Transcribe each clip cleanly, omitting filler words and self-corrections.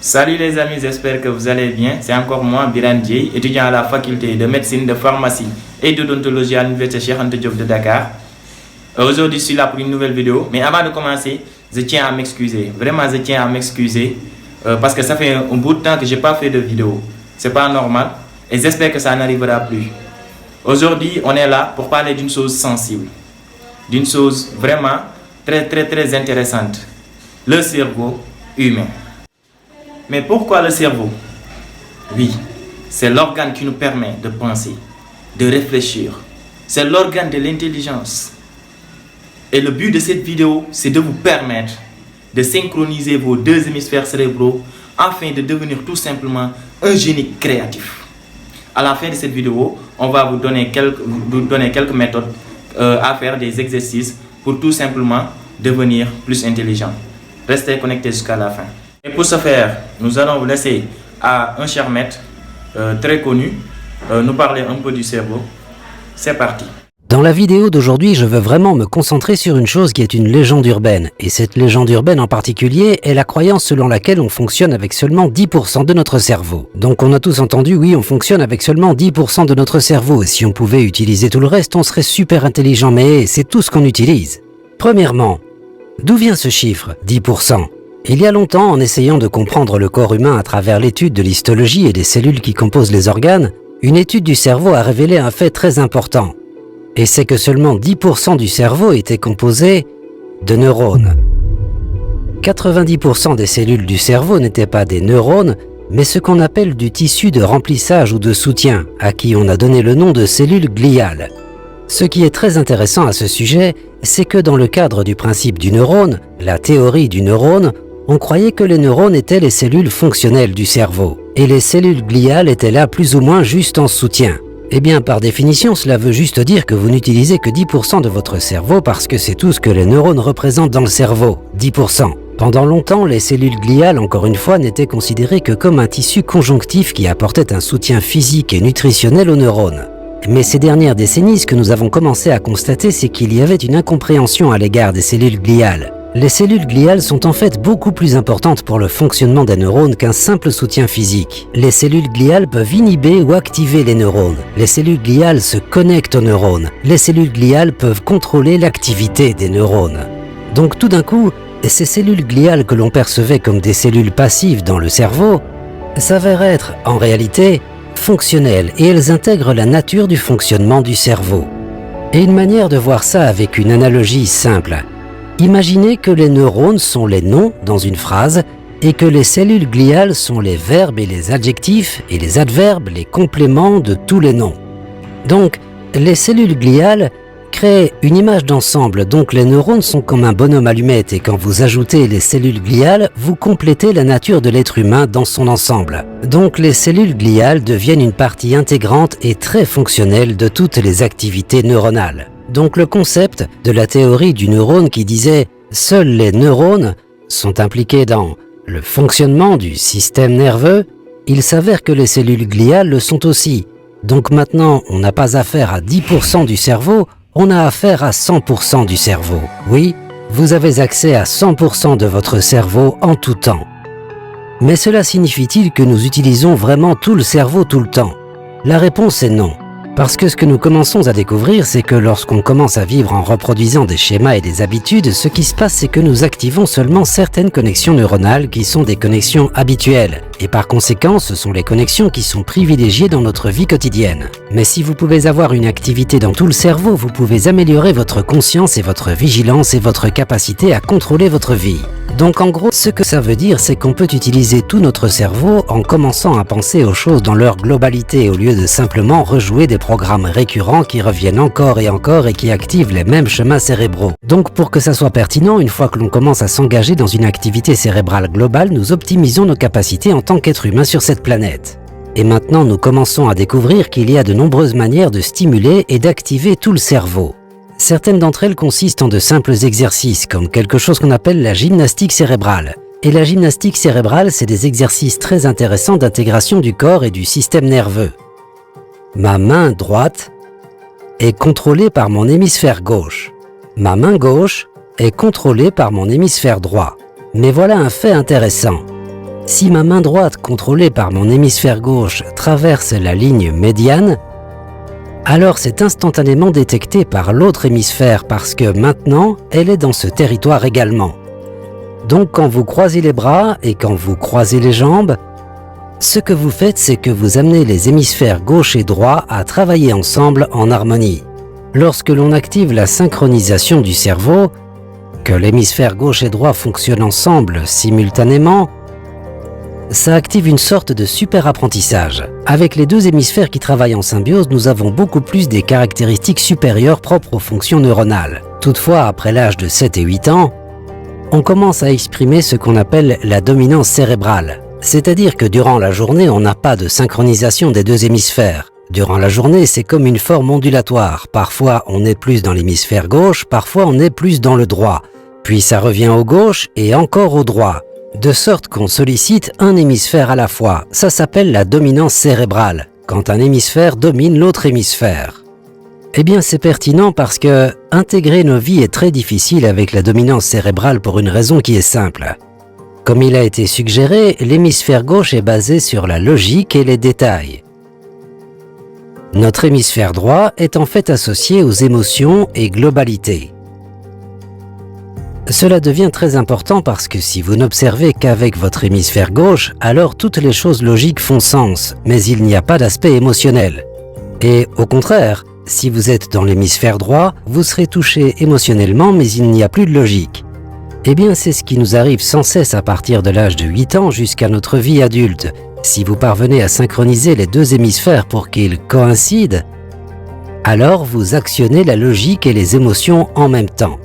Salut les amis, j'espère que vous allez bien. C'est encore moi, Biran Dieye, étudiant à la faculté de médecine, de pharmacie et d'odontologie à l'université Cheikh Anta Diop de Dakar. Aujourd'hui, je suis là pour une nouvelle vidéo. Mais avant de commencer, je tiens à m'excuser. Vraiment, je tiens à m'excuser parce que ça fait un bout de temps que je n'ai pas fait de vidéo. C'est pas normal et j'espère que ça n'arrivera plus. Aujourd'hui, on est là pour parler d'une chose sensible, d'une chose vraiment très intéressante. Le cerveau humain. Mais pourquoi le cerveau? Oui, c'est l'organe qui nous permet de penser, de réfléchir. C'est l'organe de l'intelligence. Et le but de cette vidéo, c'est de vous permettre de synchroniser vos deux hémisphères cérébraux afin de devenir tout simplement un génie créatif. À la fin de cette vidéo, on va vous donner quelques méthodes à faire, des exercices pour tout simplement devenir plus intelligent. Restez connectés jusqu'à la fin. Et pour ce faire, nous allons vous laisser à un cher maître très connu nous parler un peu du cerveau. C'est parti. Dans la vidéo d'aujourd'hui, je veux vraiment me concentrer sur une chose qui est une légende urbaine. Et cette légende urbaine en particulier est la croyance selon laquelle on fonctionne avec seulement 10% de notre cerveau. Donc on a tous entendu, oui, on fonctionne avec seulement 10% de notre cerveau. Et si on pouvait utiliser tout le reste, on serait super intelligent, mais c'est tout ce qu'on utilise. Premièrement, d'où vient ce chiffre, 10%? Il y a longtemps, en essayant de comprendre le corps humain à travers l'étude de l'histologie et des cellules qui composent les organes, une étude du cerveau a révélé un fait très important. Et c'est que seulement 10% du cerveau était composé de neurones. 90% des cellules du cerveau n'étaient pas des neurones, mais ce qu'on appelle du tissu de remplissage ou de soutien, à qui on a donné le nom de cellules gliales. Ce qui est très intéressant à ce sujet, c'est que dans le cadre du principe du neurone, la théorie du neurone, on croyait que les neurones étaient les cellules fonctionnelles du cerveau, et les cellules gliales étaient là plus ou moins juste en soutien. Eh bien, par définition, cela veut juste dire que vous n'utilisez que 10% de votre cerveau parce que c'est tout ce que les neurones représentent dans le cerveau, 10%. Pendant longtemps, les cellules gliales, encore une fois, n'étaient considérées que comme un tissu conjonctif qui apportait un soutien physique et nutritionnel aux neurones. Mais ces dernières décennies, ce que nous avons commencé à constater, c'est qu'il y avait une incompréhension à l'égard des cellules gliales. Les cellules gliales sont en fait beaucoup plus importantes pour le fonctionnement des neurones qu'un simple soutien physique. Les cellules gliales peuvent inhiber ou activer les neurones. Les cellules gliales se connectent aux neurones. Les cellules gliales peuvent contrôler l'activité des neurones. Donc tout d'un coup, ces cellules gliales que l'on percevait comme des cellules passives dans le cerveau s'avèrent être, en réalité, fonctionnelles et elles intègrent la nature du fonctionnement du cerveau. Et une manière de voir ça avec une analogie simple. Imaginez que les neurones sont les noms dans une phrase et que les cellules gliales sont les verbes et les adjectifs et les adverbes, les compléments de tous les noms. Donc, les cellules gliales créent une image d'ensemble, donc les neurones sont comme un bonhomme allumette et quand vous ajoutez les cellules gliales, vous complétez la nature de l'être humain dans son ensemble. Donc les cellules gliales deviennent une partie intégrante et très fonctionnelle de toutes les activités neuronales. Donc le concept de la théorie du neurone qui disait « seuls les neurones sont impliqués dans le fonctionnement du système nerveux », il s'avère que les cellules gliales le sont aussi. Donc maintenant, on n'a pas affaire à 10% du cerveau, on a affaire à 100% du cerveau. Oui, vous avez accès à 100% de votre cerveau en tout temps. Mais cela signifie-t-il que nous utilisons vraiment tout le cerveau tout le temps? La réponse est non. Parce que ce que nous commençons à découvrir, c'est que lorsqu'on commence à vivre en reproduisant des schémas et des habitudes, ce qui se passe, c'est que nous activons seulement certaines connexions neuronales qui sont des connexions habituelles. Et par conséquent, ce sont les connexions qui sont privilégiées dans notre vie quotidienne. Mais si vous pouvez avoir une activité dans tout le cerveau, vous pouvez améliorer votre conscience et votre vigilance et votre capacité à contrôler votre vie. Donc en gros, ce que ça veut dire, c'est qu'on peut utiliser tout notre cerveau en commençant à penser aux choses dans leur globalité au lieu de simplement rejouer des programmes récurrents qui reviennent encore et qui activent les mêmes schémas cérébraux. Donc pour que ça soit pertinent, une fois que l'on commence à s'engager dans une activité cérébrale globale, nous optimisons nos capacités en tant qu'être humain sur cette planète. Et maintenant, nous commençons à découvrir qu'il y a de nombreuses manières de stimuler et d'activer tout le cerveau. Certaines d'entre elles consistent en de simples exercices, comme quelque chose qu'on appelle la gymnastique cérébrale. Et la gymnastique cérébrale, c'est des exercices très intéressants d'intégration du corps et du système nerveux. Ma main droite est contrôlée par mon hémisphère gauche. Ma main gauche est contrôlée par mon hémisphère droit. Mais voilà un fait intéressant. Si ma main droite, contrôlée par mon hémisphère gauche, traverse la ligne médiane, alors c'est instantanément détecté par l'autre hémisphère parce que maintenant, elle est dans ce territoire également. Donc quand vous croisez les bras et quand vous croisez les jambes, ce que vous faites, c'est que vous amenez les hémisphères gauche et droit à travailler ensemble en harmonie. Lorsque l'on active la synchronisation du cerveau, que l'hémisphère gauche et droit fonctionnent ensemble simultanément, ça active une sorte de super apprentissage. Avec les deux hémisphères qui travaillent en symbiose, nous avons beaucoup plus des caractéristiques supérieures propres aux fonctions neuronales. Toutefois, après l'âge de 7 et 8 ans, on commence à exprimer ce qu'on appelle la dominance cérébrale. C'est-à-dire que durant la journée, on n'a pas de synchronisation des deux hémisphères. Durant la journée, c'est comme une forme ondulatoire. Parfois, on est plus dans l'hémisphère gauche, parfois on est plus dans le droit. Puis ça revient au gauche et encore au droit. De sorte qu'on sollicite un hémisphère à la fois. Ça s'appelle la dominance cérébrale, quand un hémisphère domine l'autre hémisphère. Eh bien, c'est pertinent parce que intégrer nos vies est très difficile avec la dominance cérébrale pour une raison qui est simple. Comme il a été suggéré, l'hémisphère gauche est basé sur la logique et les détails. Notre hémisphère droit est en fait associé aux émotions et globalité. Cela devient très important parce que si vous n'observez qu'avec votre hémisphère gauche, alors toutes les choses logiques font sens, mais il n'y a pas d'aspect émotionnel. Et au contraire, si vous êtes dans l'hémisphère droit, vous serez touché émotionnellement, mais il n'y a plus de logique. Eh bien, c'est ce qui nous arrive sans cesse à partir de l'âge de 8 ans jusqu'à notre vie adulte. Si vous parvenez à synchroniser les deux hémisphères pour qu'ils coïncident, alors vous actionnez la logique et les émotions en même temps.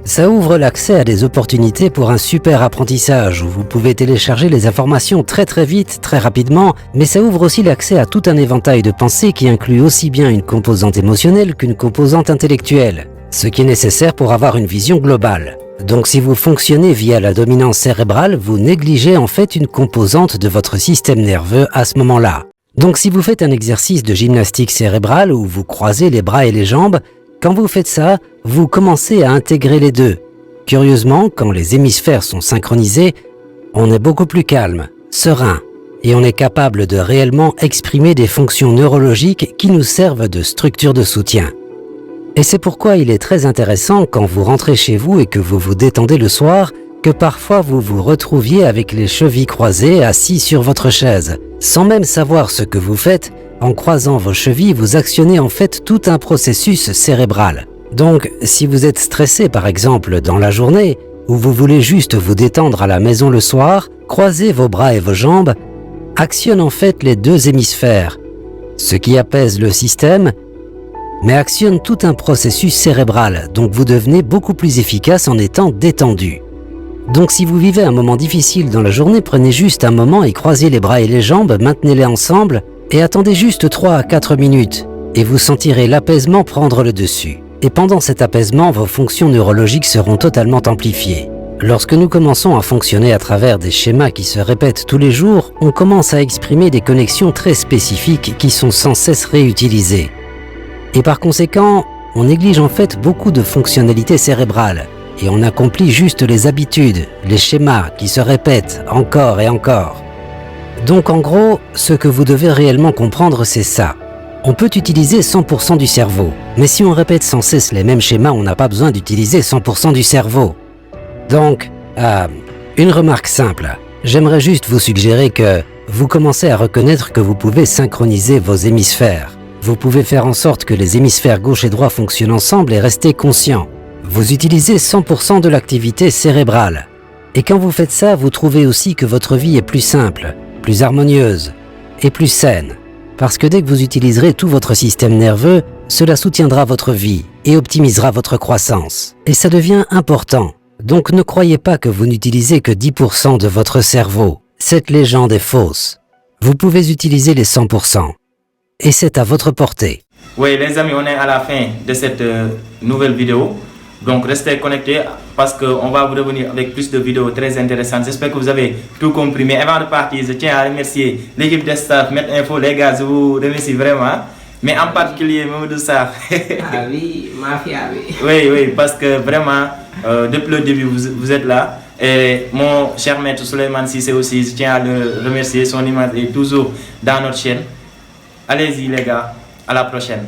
Ça ouvre l'accès à des opportunités pour un super apprentissage où vous pouvez télécharger les informations très vite, très rapidement, mais ça ouvre aussi l'accès à tout un éventail de pensées qui inclut aussi bien une composante émotionnelle qu'une composante intellectuelle, ce qui est nécessaire pour avoir une vision globale. Donc si vous fonctionnez via la dominance cérébrale, vous négligez en fait une composante de votre système nerveux à ce moment-là. Donc si vous faites un exercice de gymnastique cérébrale où vous croisez les bras et les jambes, quand vous faites ça, vous commencez à intégrer les deux. Curieusement, quand les hémisphères sont synchronisés, on est beaucoup plus calme, serein, et on est capable de réellement exprimer des fonctions neurologiques qui nous servent de structure de soutien. Et c'est pourquoi il est très intéressant quand vous rentrez chez vous et que vous vous détendez le soir, que parfois vous vous retrouviez avec les chevilles croisées assis sur votre chaise. Sans même savoir ce que vous faites, en croisant vos chevilles, vous actionnez en fait tout un processus cérébral. Donc, si vous êtes stressé par exemple dans la journée, ou vous voulez juste vous détendre à la maison le soir, croisez vos bras et vos jambes, actionne en fait les deux hémisphères, ce qui apaise le système, mais actionne tout un processus cérébral, donc vous devenez beaucoup plus efficace en étant détendu. Donc si vous vivez un moment difficile dans la journée, prenez juste un moment et croisez les bras et les jambes, maintenez-les ensemble et attendez juste 3 à 4 minutes et vous sentirez l'apaisement prendre le dessus. Et pendant cet apaisement, vos fonctions neurologiques seront totalement amplifiées. Lorsque nous commençons à fonctionner à travers des schémas qui se répètent tous les jours, on commence à exprimer des connexions très spécifiques qui sont sans cesse réutilisées. Et par conséquent, on néglige en fait beaucoup de fonctionnalités cérébrales et on accomplit juste les habitudes, les schémas qui se répètent encore et encore. Donc en gros, ce que vous devez réellement comprendre, c'est ça. On peut utiliser 100% du cerveau, mais si on répète sans cesse les mêmes schémas, on n'a pas besoin d'utiliser 100% du cerveau. Donc, une remarque simple. J'aimerais juste vous suggérer que vous commencez à reconnaître que vous pouvez synchroniser vos hémisphères. Vous pouvez faire en sorte que les hémisphères gauche et droit fonctionnent ensemble et rester conscient. Vous utilisez 100% de l'activité cérébrale. Et quand vous faites ça, vous trouvez aussi que votre vie est plus simple, plus harmonieuse et plus saine. Parce que dès que vous utiliserez tout votre système nerveux, cela soutiendra votre vie et optimisera votre croissance. Et ça devient important. Donc ne croyez pas que vous n'utilisez que 10% de votre cerveau. Cette légende est fausse. Vous pouvez utiliser les 100%. Et c'est à votre portée. Oui, les amis, on est à la fin de cette nouvelle vidéo. Donc restez connectés parce qu'on va vous revenir avec plus de vidéos très intéressantes. J'espère que vous avez tout compris. Mais avant de partir, je tiens à remercier l'équipe de staff, Met Info, les gars, je vous remercie vraiment. Mais en particulier, Mamadou Sarr. Ah oui, mafia, oui. Oui, parce que vraiment, depuis le début, vous êtes là. Et mon cher maître Souleymane Cissé aussi, je tiens à le remercier, son image est toujours dans notre chaîne. Allez-y les gars, à la prochaine.